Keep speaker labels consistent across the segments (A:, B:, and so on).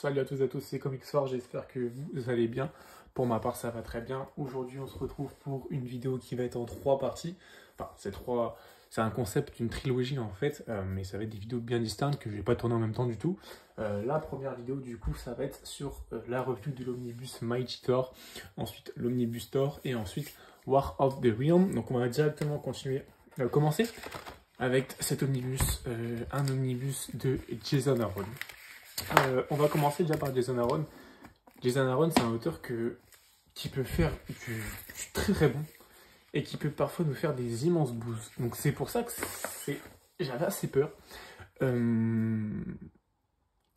A: Salut à tous et à tous, c'est Comicsfort, j'espère que vous allez bien. Pour ma part, ça va très bien. Aujourd'hui, on se retrouve pour une vidéo qui va être en 3 parties. Enfin, c'est un concept, une trilogie en fait, mais ça va être des vidéos bien distinctes que je vais pas tourner en même temps du tout. La première vidéo, du coup, ça va être sur la review de l'omnibus Mighty Thor, ensuite l'omnibus Thor et ensuite War of the Realm. Donc, on va directement commencer avec cet omnibus, un omnibus de Jason Aaron. On va commencer déjà par Jason Aaron. Jason Aaron, c'est un auteur qui peut faire du très très bon et qui peut parfois nous faire des immenses boosts. Donc c'est pour ça que j'avais assez peur.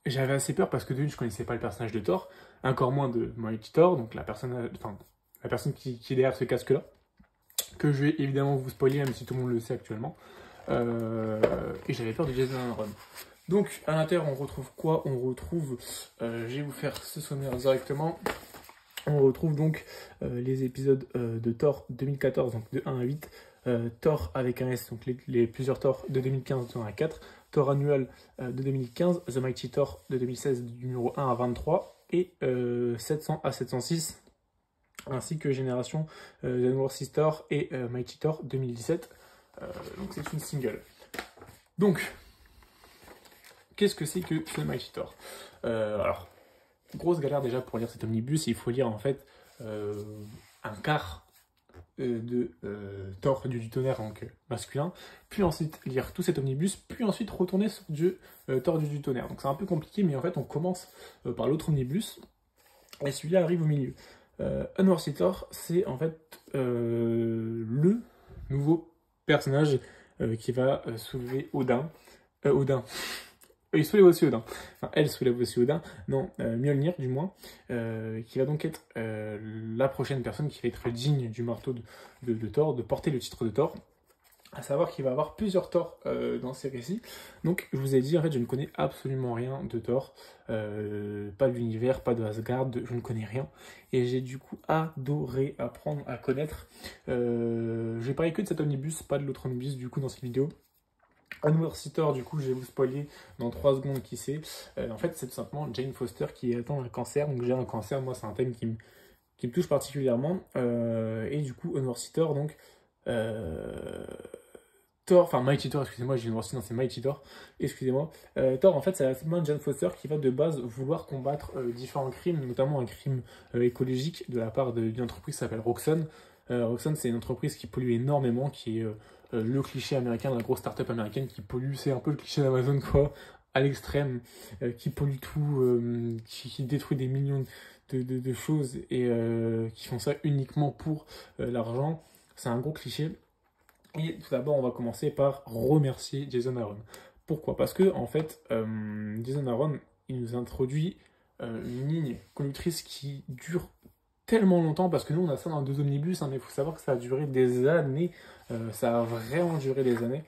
A: J'avais assez peur parce que d'une, je connaissais pas le personnage de Thor, encore moins de Mighty Thor, donc la personne qui est derrière ce casque-là, que je vais évidemment vous spoiler, même si tout le monde le sait actuellement. Et j'avais peur de Jason Aaron. Donc, à l'intérieur, on retrouve quoi? On retrouve, je vais vous faire ce sommaire directement. On retrouve donc les épisodes de Thor 2014, donc de 1 à 8. Thor avec un S, donc les plusieurs Thor de 2015, de 1 à 4. Thor annuel de 2015. The Mighty Thor de 2016, du numéro 1 à 23. Et 700 à 706. Ainsi que Génération The North Sister et Mighty Thor 2017. Donc, c'est une single. Donc, qu'est-ce que c'est que ce Mighty Thor? Alors, grosse galère déjà pour lire cet omnibus, il faut lire en fait un quart de Thor du tonnerre donc masculin, puis ensuite lire tout cet omnibus, puis ensuite retourner sur du Thor du tonnerre. Donc c'est un peu compliqué, mais en fait on commence par l'autre omnibus, et celui-là arrive au milieu. Unworthy Thor, c'est en fait le nouveau personnage qui va soulever Odin. Il soulève aussi Odin. Enfin, elle soulève aussi Odin. Non, Mjolnir, du moins. Qui va donc être la prochaine personne qui va être digne du marteau de Thor, de porter le titre de Thor. À savoir qu'il va y avoir plusieurs Thor dans ces récits. Donc, je vous ai dit, en fait, je ne connais absolument rien de Thor. Pas de l'univers, pas de Asgard, je ne connais rien. Et j'ai du coup adoré apprendre à connaître. Je vais parler que de cet omnibus, pas de l'autre omnibus, du coup, dans cette vidéo. Unworthy Thor, du coup, je vais vous spoiler dans 3 secondes qui c'est. En fait, c'est tout simplement Jane Foster qui attend un cancer. Donc, j'ai un cancer, moi, c'est un thème qui me touche particulièrement. Et du coup, Unworthy Thor, donc. Thor, enfin Mighty Thor, excusez-moi, j'ai une non, c'est Mighty Thor, excusez-moi. Thor, en fait, c'est simplement Jane Foster qui va de base vouloir combattre différents crimes, notamment un crime écologique de la part d'une entreprise qui s'appelle Roxxon. Roxxon, c'est une entreprise qui pollue énormément, qui est le cliché américain de la grosse start-up américaine qui pollue, c'est un peu le cliché d'Amazon, quoi, à l'extrême, qui pollue tout, qui détruit des millions de choses et qui font ça uniquement pour l'argent. C'est un gros cliché. Et tout d'abord, on va commencer par remercier Jason Aaron. Pourquoi? Parce que, en fait, Jason Aaron, il nous introduit une ligne conductrice qui dure tellement longtemps, parce que nous, on a ça dans 2 omnibus, hein, mais il faut savoir que ça a duré des années. Ça a vraiment duré des années.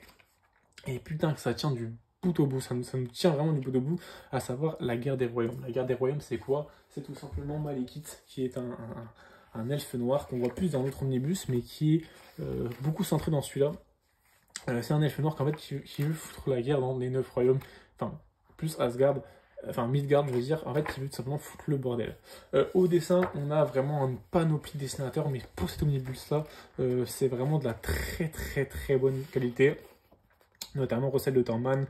A: Et putain, que ça tient du bout au bout. Ça nous tient vraiment du bout au bout, à savoir la guerre des royaumes. La guerre des royaumes, c'est quoi? C'est tout simplement Malekith, qui est un elfe noir qu'on voit plus dans l'autre omnibus, mais qui est beaucoup centré dans celui-là. C'est un elfe noir qu'en fait, qui veut foutre la guerre dans les 9 royaumes, enfin, plus Asgard, enfin Midgard, je veux dire, en fait, qui veut tout simplement foutre le bordel. Au dessin, on a vraiment une panoplie de dessinateurs, mais pour cet omnibus-là, c'est vraiment de la très très très bonne qualité. Notamment Russell Lutterman,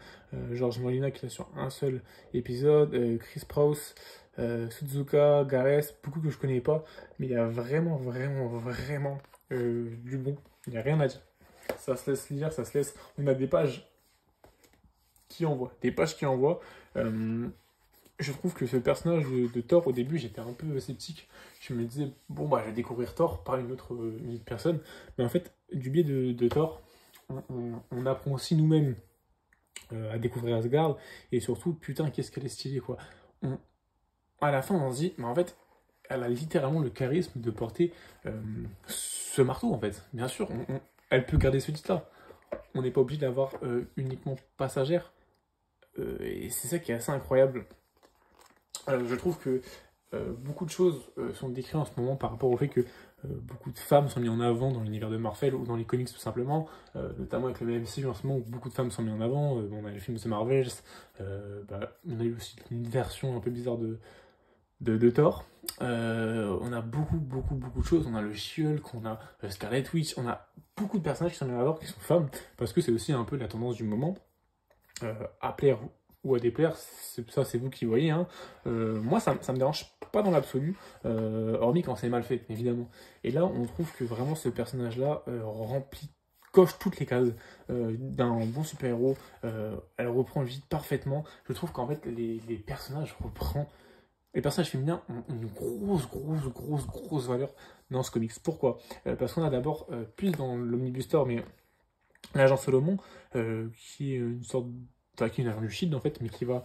A: George Molina qui est sur un seul épisode, Chris Sprouse, Suzuka, Gareth, beaucoup que je connais pas, mais il y a vraiment du bon, il n'y a rien à dire. Ça se laisse lire, ça se laisse. On a des pages qui envoient, je trouve que ce personnage de Thor, au début, j'étais un peu sceptique. Je me disais, bon, bah, je vais découvrir Thor par une autre personne. Mais en fait, du biais de Thor, on apprend aussi nous-mêmes à découvrir Asgard. Et surtout, putain, qu'est-ce qu'elle est stylée, quoi. À la fin, on se dit, mais en fait, elle a littéralement le charisme de porter ce marteau, en fait. Bien sûr, elle peut garder ce titre-là. On n'est pas obligé d'avoir uniquement passagère. Et c'est ça qui est assez incroyable. Je trouve que beaucoup de choses sont décrites en ce moment par rapport au fait que beaucoup de femmes sont mises en avant dans l'univers de Marvel ou dans les comics tout simplement, notamment avec le MCU en ce moment où beaucoup de femmes sont mises en avant. On a les films de Marvels, on a eu aussi une version un peu bizarre de Thor. On a beaucoup de choses. On a le She-Hulk, on a Scarlet Witch, on a beaucoup de personnages qui sont mis en avant qui sont femmes parce que c'est aussi un peu la tendance du moment. À plaire ou à déplaire, ça c'est vous qui voyez. Hein. Moi ça me dérange pas dans l'absolu, hormis quand c'est mal fait, évidemment. Et là on trouve que vraiment ce personnage-là coche toutes les cases d'un bon super-héros. Elle reprend le vide parfaitement. Je trouve qu'en fait les personnages féminins ont une grosse valeur dans ce comics. Pourquoi? Parce qu'on a d'abord, plus dans l'Omnibus Store, mais l'agent Solomon, qui est une sorte qui est une agent du Shield en fait, mais qui va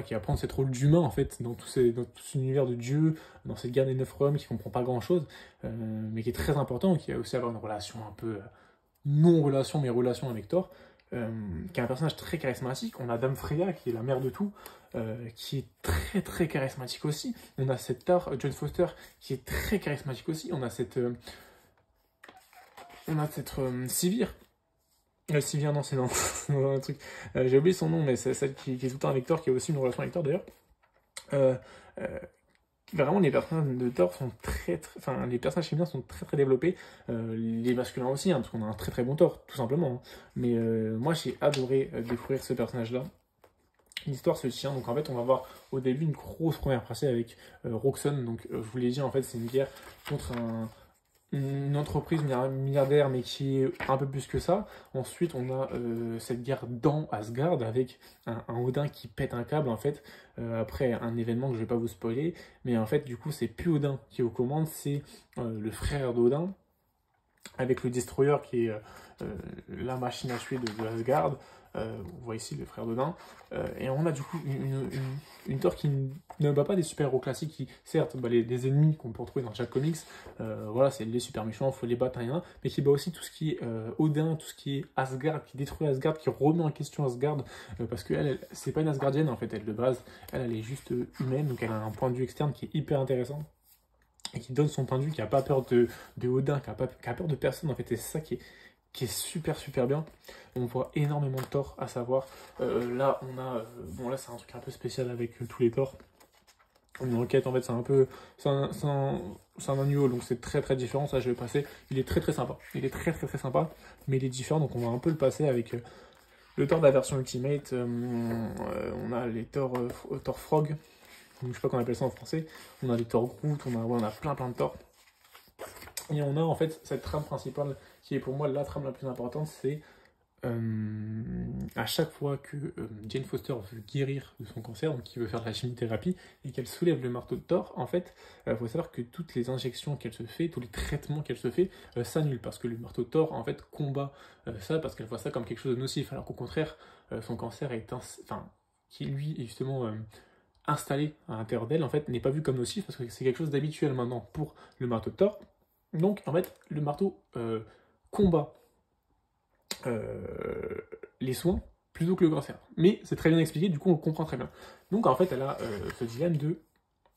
A: qui va prendre cette rôle d'humain en fait dans tout cet univers de Dieu, dans cette guerre des 9 royaumes qui comprend pas grand chose, mais qui est très important, qui va aussi avoir une relation un peu non-relation mais relation avec Thor, qui est un personnage très charismatique. On a Dame Freya qui est la mère de tout, qui est très charismatique aussi. On a cette Thor, Jane Foster, qui est très charismatique aussi. On a cette Sivir. Sivir, non, c'est dans un truc. J'ai oublié son nom, mais c'est celle qui est tout le temps avec Thor, qui a aussi une relation avec Thor d'ailleurs. Vraiment, les personnages de Thor sont les personnages féminins sont très développés. Les masculins aussi, hein, parce qu'on a un très bon Thor, tout simplement. Hein. Mais moi, j'ai adoré découvrir ce personnage-là. L'histoire se tient, donc en fait, on va voir au début une grosse première partie avec Roxxon. Donc, je vous l'ai dit, en fait, c'est une guerre contre une entreprise milliardaire, mais qui est un peu plus que ça. Ensuite, on a cette guerre dans Asgard avec un Odin qui pète un câble, en fait, après un événement que je vais pas vous spoiler. Mais en fait, du coup, c'est plus Odin qui est aux commandes, c'est le frère d'Odin, avec le Destroyer qui est la machine à tuer de Asgard. On voit ici le frère d'Odin. Et on a du coup une Thor qui ne bat pas des super-héros classiques qui, certes, les ennemis qu'on peut retrouver dans chaque comics, c'est les super méchants, il faut les battre un, mais qui bat aussi tout ce qui est Odin, tout ce qui est Asgard, qui détruit Asgard, qui remet en question Asgard, parce qu'elle, c'est pas une Asgardienne en fait, elle de base, elle est juste humaine, donc elle a un point de vue externe qui est hyper intéressant. Et qui donne son point de vue, qui n'a pas peur de Odin, qui a peur de personne en fait, et c'est ça qui est super bien. On voit énormément de Thor, à savoir, là on a, là c'est un truc un peu spécial avec tous les Thor. Une enquête en fait c'est un peu, c'est un annual, donc c'est très différent, ça je vais passer. Il est très sympa, il est très sympa, mais il est différent, donc on va un peu le passer avec le Thor de la version Ultimate. On a les Thor Frog, donc je sais pas comment on appelle ça en français. On a les Thor Groot, on a plein de Thor. Et on a en fait cette trame principale qui est pour moi la trame la plus importante, c'est à chaque fois que Jane Foster veut guérir de son cancer, donc qui veut faire de la chimiothérapie, et qu'elle soulève le marteau de Thor, en fait, faut savoir que toutes les injections qu'elle se fait, tous les traitements qu'elle se fait, s'annulent, parce que le marteau de Thor, en fait, combat ça, parce qu'elle voit ça comme quelque chose de nocif, alors qu'au contraire, son cancer qui lui est justement installé à l'intérieur d'elle, en fait, n'est pas vu comme nocif, parce que c'est quelque chose d'habituel maintenant pour le marteau de Thor. Donc, en fait, le marteau combat les soins plutôt que le cancer. Mais c'est très bien expliqué, du coup on le comprend très bien. Donc en fait elle a ce dilemme de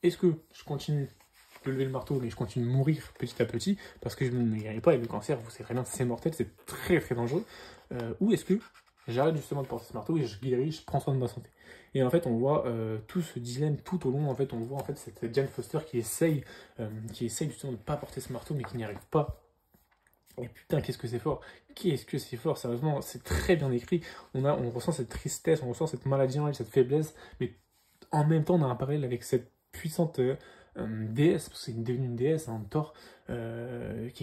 A: est-ce que je continue de lever le marteau mais je continue de mourir petit à petit parce que je ne guéris pas, et le cancer vous savez très bien c'est mortel, c'est très dangereux, ou est-ce que j'arrête justement de porter ce marteau et je guéris, je prends soin de ma santé. Et en fait on voit tout ce dilemme tout au long, en fait on voit en fait cette Jane Foster qui essaye justement de ne pas porter ce marteau mais qui n'y arrive pas. Et putain, qu'est-ce que c'est fort! Qu'est-ce que c'est fort! Sérieusement, c'est très bien écrit. On ressent cette tristesse, on ressent cette maladie en elle, cette faiblesse, mais en même temps, on a un parallèle avec cette puissante déesse, parce que c'est devenue une déesse, un Thor, qui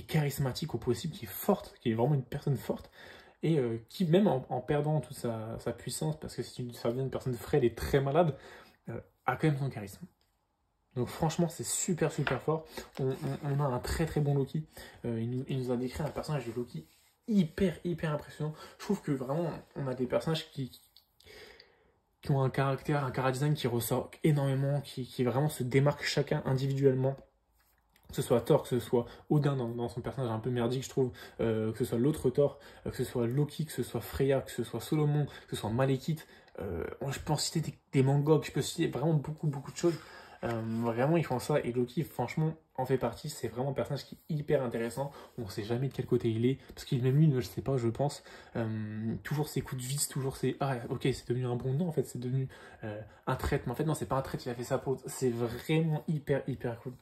A: est charismatique au possible, qui est forte, qui est vraiment une personne forte, et qui, même en perdant toute sa puissance, parce que ça devient une personne frêle et très malade, a quand même son charisme. Donc franchement, c'est super fort. On a un très bon Loki. Il nous a décrit un personnage de Loki hyper impressionnant. Je trouve que vraiment, on a des personnages qui ont un caractère, un chara-design qui ressort énormément, qui vraiment se démarquent chacun individuellement. Que ce soit Thor, que ce soit Odin dans son personnage un peu merdique, je trouve, que ce soit l'autre Thor, que ce soit Loki, que ce soit Freya, que ce soit Solomon, que ce soit Malekith. Je peux en citer des Mangog, je peux citer vraiment beaucoup de choses. Vraiment, ils font ça. Et Loki, franchement, en fait partie. C'est vraiment un personnage qui est hyper intéressant. On ne sait jamais de quel côté il est. Parce qu'il même lui ne le sait pas, je pense. Toujours ses coups de vis, toujours ses... Ah, ok, c'est devenu un bon nom, en fait. C'est devenu un traître. Mais en fait, non, c'est pas un traître, il a fait sa peau. C'est vraiment hyper, hyper cool.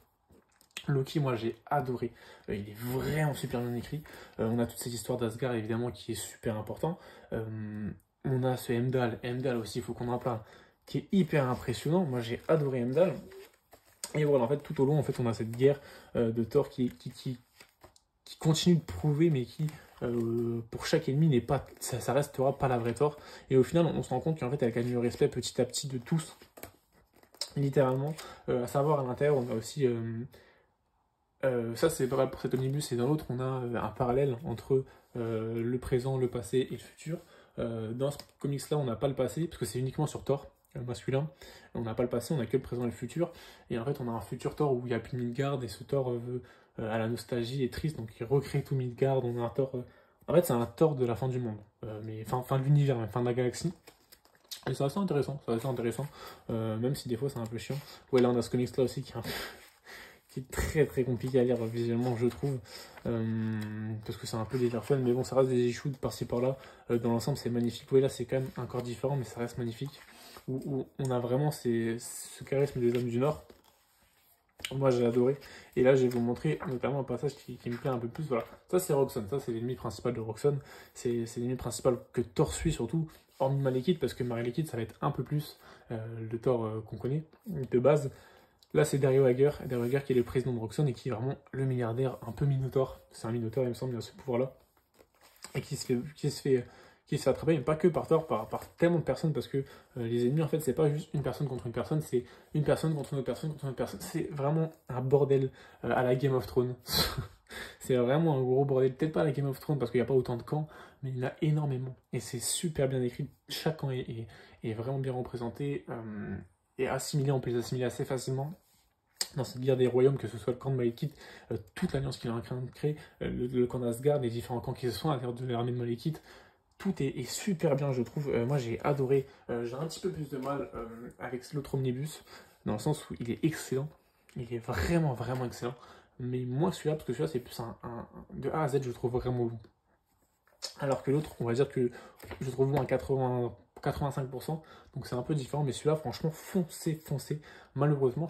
A: Loki, moi j'ai adoré, il est vraiment super bien écrit. On a toute cette histoire d'Asgard évidemment qui est super important. On a ce Heimdall aussi, il faut qu'on en parle, qui est hyper impressionnant. Moi j'ai adoré Heimdall. Et voilà, en fait tout au long, en fait, on a cette guerre de Thor qui continue de prouver, mais qui pour chaque ennemi n'est pas, ça restera pas la vraie Thor. Et au final, on se rend compte qu'en fait elle gagne le respect petit à petit de tous, littéralement. À savoir à l'intérieur, on a aussi ça c'est pas mal pour cet omnibus, et dans l'autre on a un parallèle entre le présent, le passé et le futur. Dans ce comics là on n'a pas le passé, parce que c'est uniquement sur Thor masculin, on n'a pas le passé, on a que le présent et le futur, et en fait on a un futur Thor où il n'y a plus de Midgard, et ce Thor veut à la nostalgie et triste, donc il recrée tout Midgard. On a un Thor, en fait c'est un Thor de la fin du monde, mais fin de l'univers, fin de la galaxie. Et c'est assez intéressant, même si des fois c'est un peu chiant. Ouais, là on a ce comics là aussi qui est très très compliqué à lire visuellement, je trouve, parce que c'est un peu des fun, mais bon, ça reste des issues par-ci par-là. Dans l'ensemble c'est magnifique. Oui, là c'est quand même un corps différent, mais ça reste magnifique, où on a vraiment ce charisme des hommes du Nord. Moi j'ai adoré, et là je vais vous montrer notamment un passage qui me plaît un peu plus. Voilà, ça c'est Roxxon, ça c'est l'ennemi principal de Roxxon, c'est l'ennemi principal que Thor suit surtout, hormis Malekith, parce que Malekith ça va être un peu plus le Thor qu'on connaît de base. Là, c'est Dario Hager qui est le président de Roxxon et qui est vraiment le milliardaire un peu minotaure. C'est un minotaure, il me semble, il a ce pouvoir-là. Et qui se fait attraper, mais pas que par Thor, par tellement de personnes, parce que les ennemis, en fait, c'est pas juste une personne contre une personne, c'est une personne contre une autre personne contre une autre personne. C'est vraiment un bordel à la Game of Thrones. C'est vraiment un gros bordel. Peut-être pas à la Game of Thrones, parce qu'il n'y a pas autant de camps, mais il y en a énormément. Et c'est super bien écrit. Chaque camp est vraiment bien représenté. Et assimilé, on peut les assimiler assez facilement dans cette guerre des royaumes, que ce soit le camp de Malekith, toute l'alliance qu'il est en train de créer, le camp d'Asgard, les différents camps qui se sont à l'intérieur de l'armée de Malekith. Tout est super bien, je trouve. Moi j'ai adoré. J'ai un petit peu plus de mal avec l'autre omnibus, dans le sens où il est excellent. Il est vraiment vraiment excellent. Mais moi celui-là, parce que celui-là c'est plus de A à Z, je trouve vraiment bon. Alors que l'autre, on va dire que je trouve bon à 85%, donc c'est un peu différent, mais celui-là, franchement, foncez. Malheureusement,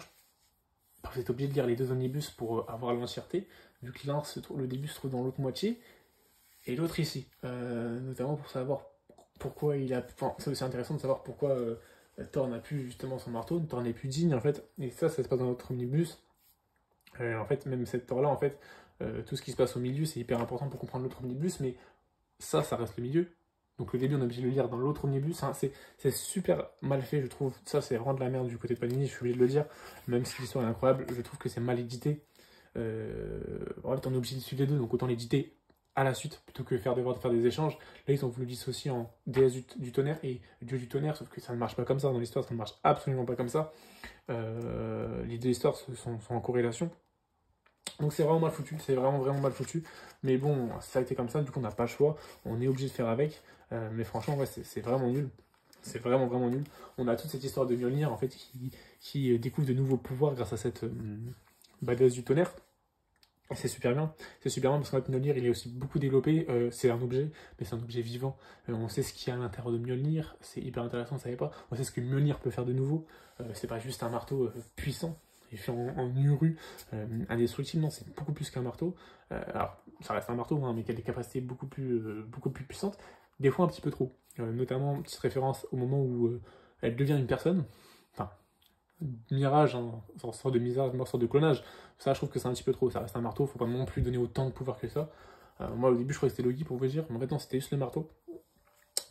A: vous êtes obligé de lire les deux omnibus pour avoir l'entièreté, vu que l'un, le début se trouve dans l'autre moitié, et l'autre ici. Notamment pour savoir pourquoi il a... Enfin, c'est aussi intéressant de savoir pourquoi Thor n'a plus justement son marteau, Thor n'est plus digne, en fait, et ça se passe dans notre omnibus. En fait, même cette Thor-là, en fait, tout ce qui se passe au milieu, c'est hyper important pour comprendre l'autre omnibus, mais ça reste le milieu. Donc le début, on est obligé de le lire dans l'autre omnibus. Hein, c'est super mal fait, je trouve. Ça, c'est vraiment de la merde du côté de Panini, je suis obligé de le dire. Même si l'histoire est incroyable, je trouve que c'est mal édité. En fait, on est obligé de suivre les deux, donc autant l'éditer à la suite, plutôt que faire des échanges. Là, ils ont voulu dissocier en déesse du tonnerre et dieu du tonnerre, sauf que ça ne marche pas comme ça dans l'histoire, ça ne marche absolument pas comme ça. Les deux histoires sont en corrélation. Donc c'est vraiment mal foutu, c'est vraiment vraiment mal foutu. Mais bon, ça a été comme ça, du coup on n'a pas le choix, on est obligé de faire avec. Mais franchement, ouais, c'est vraiment nul. C'est vraiment vraiment nul. On a toute cette histoire de Mjolnir en fait qui découvre de nouveaux pouvoirs grâce à cette badass du tonnerre. C'est super bien parce qu'en fait Mjolnir il est aussi beaucoup développé, c'est un objet, mais c'est un objet vivant. On sait ce qu'il y a à l'intérieur de Mjolnir, c'est hyper intéressant, on ne savait pas. On sait ce que Mjolnir peut faire de nouveau, c'est pas juste un marteau puissant. Il fait en uru, indestructible, non, c'est beaucoup plus qu'un marteau. Alors, ça reste un marteau, hein, mais qui a des capacités beaucoup plus puissantes, des fois un petit peu trop. Notamment, petite référence au moment où elle devient une personne, enfin, mirage, hein, une sorte de misage, une sorte de clonage. Ça, je trouve que c'est un petit peu trop, ça reste un marteau, faut pas non plus donner autant de pouvoir que ça. Moi, au début, je croyais que c'était Loki, pour vous dire, mais en fait, non, c'était juste le marteau.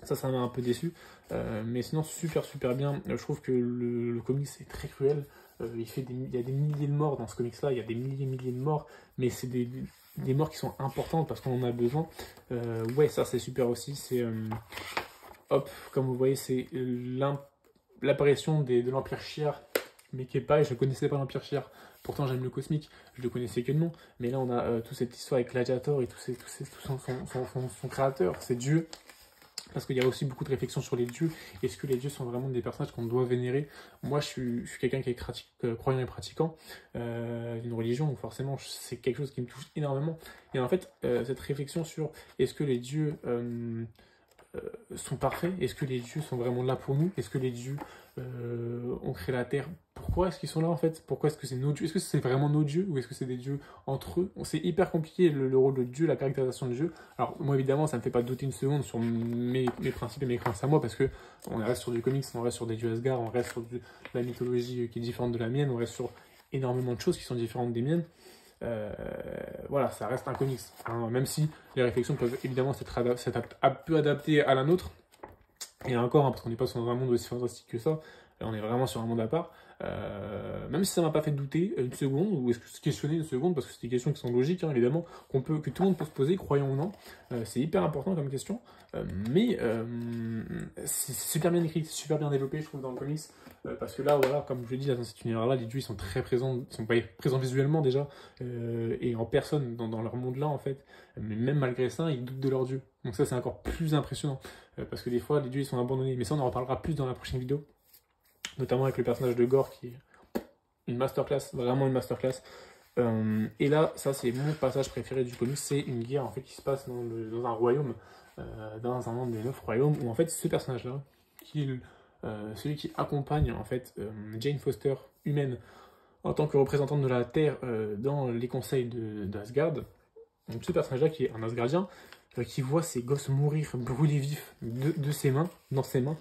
A: Ça m'a un peu déçu, mais sinon super bien. Je trouve que le comics est très cruel. Il y a des milliers de morts dans ce comics là, il y a des milliers de morts, mais c'est des morts qui sont importantes parce qu'on en a besoin. Ouais, ça c'est super aussi. C'est hop, comme vous voyez, c'est l'apparition de l'Empire Shi'ar, mais qui est pareil, je ne connaissais pas l'Empire Shi'ar. Pourtant j'aime le cosmique, je le connaissais que de nom, mais là on a toute cette histoire avec Gladiator et tout son créateur, c'est Dieu, parce qu'il y a aussi beaucoup de réflexions sur les dieux. Est-ce que les dieux sont vraiment des personnages qu'on doit vénérer? Moi, je suis quelqu'un qui est croyant et pratiquant d'une religion, donc forcément, c'est quelque chose qui me touche énormément. Et en fait, cette réflexion sur est-ce que les dieux sont parfaits? Est-ce que les dieux sont vraiment là pour nous? Est-ce que les dieux ont créé la terre? Pourquoi est-ce qu'ils sont là en fait? Pourquoi est-ce que c'est nos dieux? Est-ce que c'est vraiment nos dieux ou est-ce que c'est des dieux entre eux? C'est hyper compliqué le rôle de Dieu, la caractérisation de Dieu. Alors moi évidemment ça me fait pas douter une seconde sur mes principes et mes craintes à moi parce que on reste sur du comics, on reste sur des dieux Asgard, on reste sur de la mythologie qui est différente de la mienne, on reste sur énormément de choses qui sont différentes des miennes. Voilà, ça reste un comics, hein, même si les réflexions peuvent évidemment s'être un peu adaptées à la nôtre. Et encore, hein, parce qu'on n'est pas sur un monde aussi fantastique que ça, on est vraiment sur un monde à part. Même si ça m'a pas fait douter une seconde, ou est-ce que se questionner une seconde, parce que c'est des questions qui sont logiques, hein, évidemment, que tout le monde peut se poser, croyant ou non. C'est hyper important comme question, mais c'est super bien écrit, c'est super bien développé, je trouve, dans le comics. Parce que là, voilà, comme je l'ai dit, dans cet univers-là, les dieux ils sont très présents, ils sont pas présents visuellement déjà, et en personne dans leur monde-là, en fait. Mais même malgré ça, ils doutent de leur dieu. Donc ça, c'est encore plus impressionnant. Parce que des fois, les dieux ils sont abandonnés. Mais ça, on en reparlera plus dans la prochaine vidéo. Notamment avec le personnage de Gore qui est une masterclass, vraiment une masterclass. Et là, ça c'est mon passage préféré du comics, c'est une guerre en fait qui se passe dans un royaume, dans un monde des 9 royaumes, où en fait ce personnage-là, qui est celui qui accompagne en fait Jane Foster, humaine, en tant que représentante de la Terre dans les conseils d'Asgard. Donc ce personnage-là qui est un Asgardien, qui voit ses gosses mourir, brûlés vifs de ses mains, dans ses mains.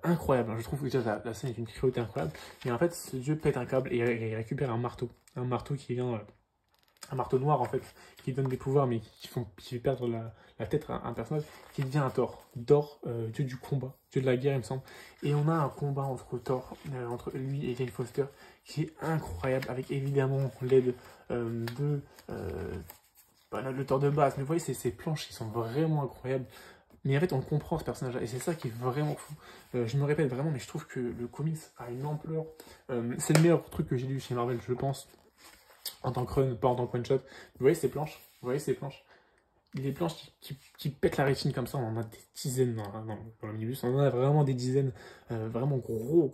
A: Incroyable, hein. Je trouve que déjà la scène est d'une cruauté incroyable. Et en fait, ce dieu pète un câble et il récupère un marteau. Un marteau qui vient, un marteau noir en fait, qui donne des pouvoirs mais qui fait perdre la tête à un personnage, qui devient un Thor. Thor, dieu du combat, dieu de la guerre, il me semble. Et on a un combat entre Thor, entre lui et Jane Foster, qui est incroyable, avec évidemment l'aide le Thor de base. Mais vous voyez, ces planches qui sont vraiment incroyables. Mais en fait, on comprend ce personnage-là, et c'est ça qui est vraiment fou. Je me répète vraiment, mais je trouve que le comics a une ampleur. C'est le meilleur truc que j'ai lu chez Marvel, je pense, en tant que run, pas en tant que one-shot. Vous voyez ces planches? Vous voyez ces planches? Les planches qui pètent la rétine comme ça, on en a des dizaines dans l'omnibus, on en a vraiment des dizaines, vraiment gros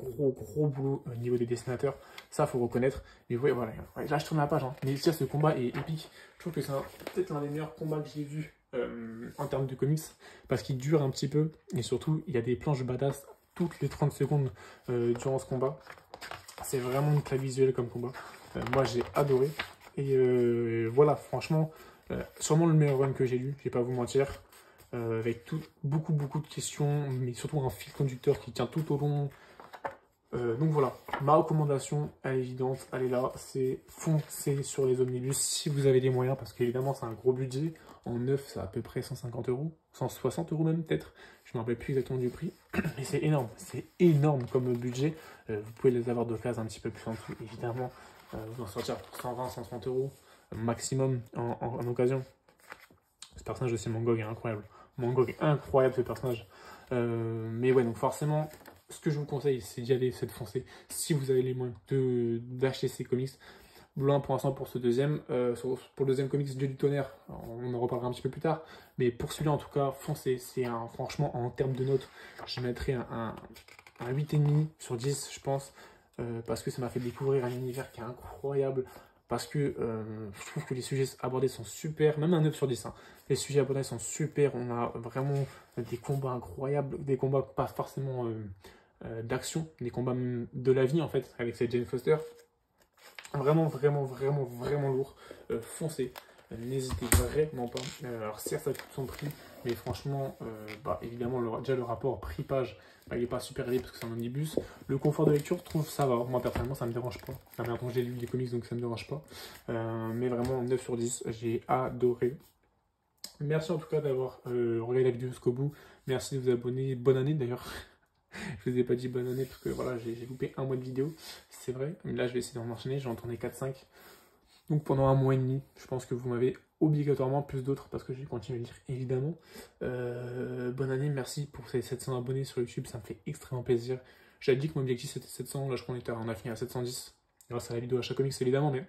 A: boulot au niveau des dessinateurs, ça faut reconnaître. Mais vous voyez, voilà, là je tourne la page, hein. Mais déjà ce combat est épique, je trouve que c'est peut-être l'un des meilleurs combats que j'ai vu en termes de comics, parce qu'il dure un petit peu, et surtout il y a des planches badass toutes les 30 secondes durant ce combat. C'est vraiment une claque visuelle comme combat, moi j'ai adoré, et voilà, franchement, sûrement le meilleur run que j'ai lu, je vais pas vous mentir, avec beaucoup de questions, mais surtout un fil conducteur qui tient tout au long. Donc voilà, ma recommandation, elle est évidente, elle est là, c'est foncer sur les omnibus si vous avez les moyens, parce qu'évidemment c'est un gros budget, en neuf c'est à peu près 150 €, 160 € même peut-être, je ne me rappelle plus exactement du prix, mais c'est énorme comme budget, vous pouvez les avoir d'occasion un petit peu plus en dessous, évidemment, vous en sortir pour 120, 130 € maximum en occasion. Ce personnage aussi, Mangog, est incroyable. Mangog est incroyable ce personnage. Mais ouais, donc forcément, ce que je vous conseille, c'est d'y aller, c'est de foncer. Si vous avez les moyens d'acheter ces comics. Loin pour l'instant pour ce deuxième. Pour le deuxième comics, Dieu du tonnerre, on en reparlera un petit peu plus tard. Mais pour celui-là, en tout cas, foncez. C'est franchement, en termes de notes, je mettrais un 8,5 sur 10, je pense. Parce que ça m'a fait découvrir un univers qui est incroyable. Parce que je trouve que les sujets abordés sont super, même un 9 sur 10. Hein. Les sujets abordés sont super, on a vraiment des combats incroyables, des combats pas forcément d'action, des combats de la vie en fait, avec cette Jane Foster. Vraiment lourd. Foncez, n'hésitez vraiment pas. Alors certes, ça coûte son prix, mais franchement, évidemment, déjà le rapport prix-page, il n'est pas super élevé parce que c'est un omnibus. Le confort de lecture, je trouve ça va. Moi, personnellement, ça me dérange pas. La manière dont j'ai lu les comics, donc ça me dérange pas. Mais vraiment, 9 sur 10, j'ai adoré. Merci en tout cas d'avoir regardé la vidéo jusqu'au bout. Merci de vous abonner. Bonne année d'ailleurs. Je vous ai pas dit bonne année parce que voilà, j'ai loupé un mois de vidéo. C'est vrai. Mais là, je vais essayer d'en enchaîner. J'ai en tourné 4-5. Donc pendant un mois et demi, je pense que vous m'avez obligatoirement plus d'autres parce que je vais continuer à lire évidemment. Bonne année, merci pour ces 700 abonnés sur YouTube, ça me fait extrêmement plaisir. J'avais dit que mon objectif c'était 700, là je crois qu'on a fini à 710 grâce à la vidéo à chaque comics évidemment, mais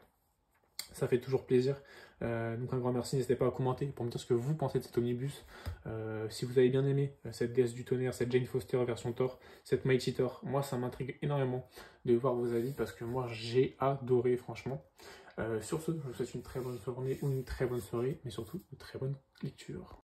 A: Ça fait toujours plaisir. Donc un grand merci, n'hésitez pas à commenter pour me dire ce que vous pensez de cet omnibus. Si vous avez bien aimé cette déesse du tonnerre, cette Jane Foster version Thor, cette Mighty Thor, moi ça m'intrigue énormément de voir vos avis parce que moi j'ai adoré franchement. Sur ce, je vous souhaite une très bonne journée ou une très bonne soirée, mais surtout une très bonne lecture.